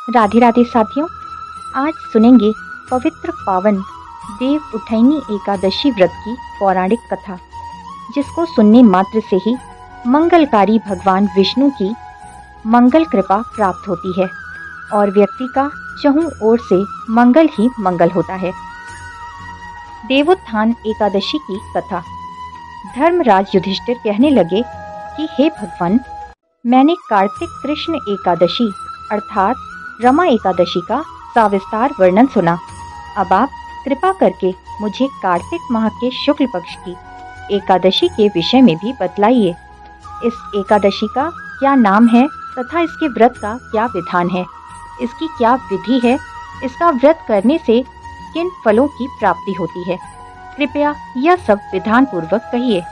राधे राधे साथियों, आज सुनेंगे पवित्र पावन देव उठैनी एकादशी व्रत की पौराणिक कथा, जिसको सुनने मात्र से ही मंगलकारी भगवान विष्णु की मंगल कृपा प्राप्त होती है और व्यक्ति का चहुं ओर से मंगल ही मंगल होता है। देवोत्थान एकादशी की कथा। धर्मराज युधिष्ठिर कहने लगे कि हे भगवान, मैंने कार्तिक कृष्ण एकादशी अर्थात रमा एकादशी का सविस्तार वर्णन सुना। अब आप कृपा करके मुझे कार्तिक माह के शुक्ल पक्ष की एकादशी के विषय में भी बतलाइए। इस एकादशी का क्या नाम है तथा इसके व्रत का क्या विधान है, इसकी क्या विधि है, इसका व्रत करने से किन फलों की प्राप्ति होती है, कृपया यह सब विधान पूर्वक कहिए।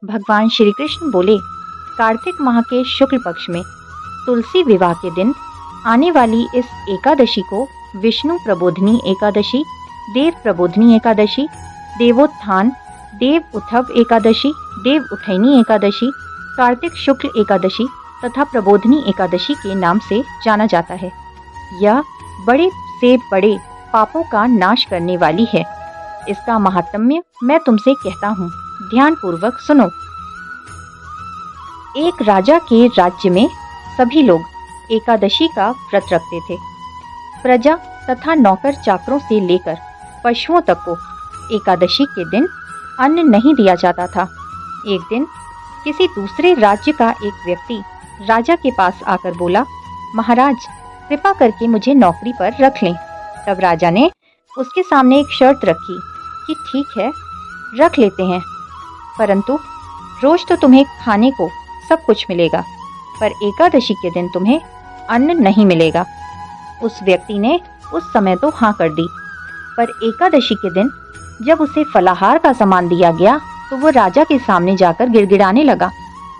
भगवान श्री कृष्ण बोले, कार्तिक माह के शुक्ल पक्ष में तुलसी विवाह के दिन आने वाली इस एकादशी को विष्णु प्रबोधनी एकादशी, देव प्रबोधनी एकादशी, देवोत्थान, देव उथव एकादशी, देव उठैनी एकादशी, कार्तिक शुक्ल एकादशी तथा प्रबोधनी एकादशी के नाम से जाना जाता है। यह बड़े से बड़े पापों का नाश करने वाली है। इसका महात्म्य मैं तुमसे कहता हूँ, ध्यान पूर्वक सुनो। एक राजा के राज्य में सभी लोग एकादशी का व्रत रखते थे। प्रजा तथा नौकर चाकरों से लेकर पशुओं तक को एकादशी के दिन अन्न नहीं दिया जाता था। एक दिन किसी दूसरे राज्य का एक व्यक्ति राजा के पास आकर बोला, महाराज, कृपा करके मुझे नौकरी पर रख लें। तब राजा ने उसके सामने एक शर्त रखी कि ठीक है, रख लेते हैं, परंतु रोज तो तुम्हें खाने को सब कुछ मिलेगा, पर एकादशी के दिन तुम्हें अन्न नहीं मिलेगा। उस व्यक्ति ने उस समय तो हाँ कर दी, पर एकादशी के दिन जब उसे फलाहार का सामान दिया गया तो वो राजा के सामने जाकर गिड़गिड़ाने लगा,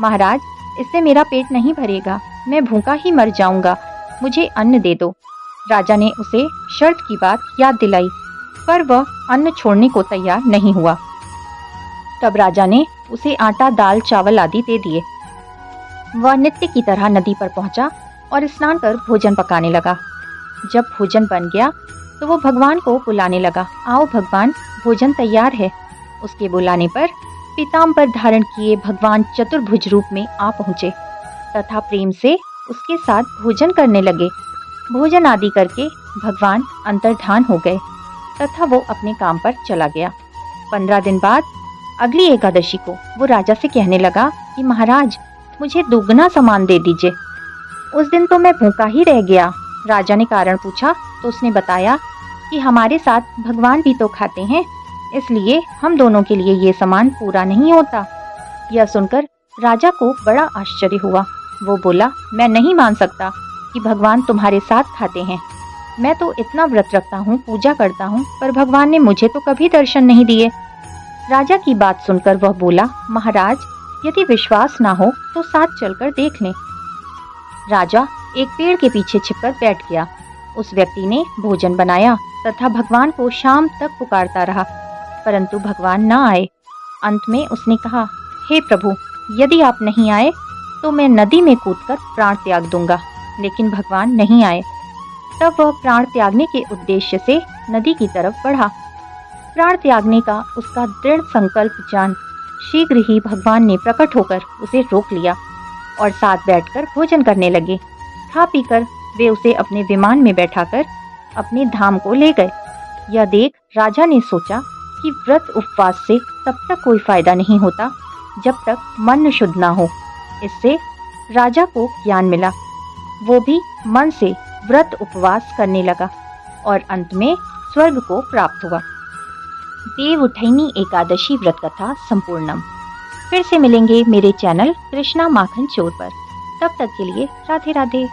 महाराज, इससे मेरा पेट नहीं भरेगा, मैं भूखा ही मर जाऊंगा, मुझे अन्न दे दो। राजा ने उसे शर्त की बात याद दिलाई, पर वह अन्न छोड़ने को तैयार नहीं हुआ। तब राजा ने उसे आटा, दाल, चावल आदि दे दिए। वह नित्य की तरह नदी पर पहुंचा और स्नान कर भोजन पकाने लगा। जब भोजन बन गया तो वो भगवान को बुलाने लगा, आओ भगवान, भोजन तैयार है। उसके बुलाने पर पीताम्बर धारण किए भगवान चतुर्भुज रूप में आ पहुँचे तथा प्रेम से उसके साथ भोजन करने लगे। भोजन आदि करके भगवान अंतर्धान हो गए तथा वो अपने काम पर चला गया। 15 दिन बाद अगली एकादशी को वो राजा से कहने लगा कि महाराज, मुझे दुगना सामान दे दीजिए। उस दिन तो मैं भूखा ही रह गया। राजा ने कारण पूछा तो उसने बताया कि हमारे साथ भगवान भी तो खाते हैं, इसलिए हम दोनों के लिए ये सामान पूरा नहीं होता। यह सुनकर राजा को बड़ा आश्चर्य हुआ। वो बोला, मैं नहीं मान सकता कि भगवान तुम्हारे साथ खाते हैं। मैं तो इतना व्रत रखता हूँ, पूजा करता हूँ, पर भगवान ने मुझे तो कभी दर्शन नहीं दिए। राजा की बात सुनकर वह बोला, महाराज, यदि विश्वास ना हो तो साथ चलकर देख लें। राजा एक पेड़ के पीछे छिपकर बैठ गया। उस व्यक्ति ने भोजन बनाया तथा भगवान को शाम तक पुकारता रहा, परंतु भगवान न आए। अंत में उसने कहा, हे प्रभु, यदि आप नहीं आए तो मैं नदी में कूदकर प्राण त्याग दूंगा। लेकिन भगवान नहीं आए। तब वह प्राण त्यागने के उद्देश्य से नदी की तरफ बढ़ा। प्राण त्यागने का उसका दृढ़ संकल्प जान शीघ्र ही भगवान ने प्रकट होकर उसे रोक लिया और साथ बैठकर भोजन करने लगे। खा पीकर वे उसे अपने विमान में बैठाकर अपने धाम को ले गए। यह देख राजा ने सोचा कि व्रत उपवास से तब तक कोई फायदा नहीं होता जब तक मन शुद्ध ना हो। इससे राजा को ज्ञान मिला। वो भी मन से व्रत उपवास करने लगा और अंत में स्वर्ग को प्राप्त हुआ। देव उठैनी एकादशी व्रत कथा संपूर्णम। फिर से मिलेंगे मेरे चैनल कृष्णा माखन चोर पर। तब तक के लिए राधे राधे।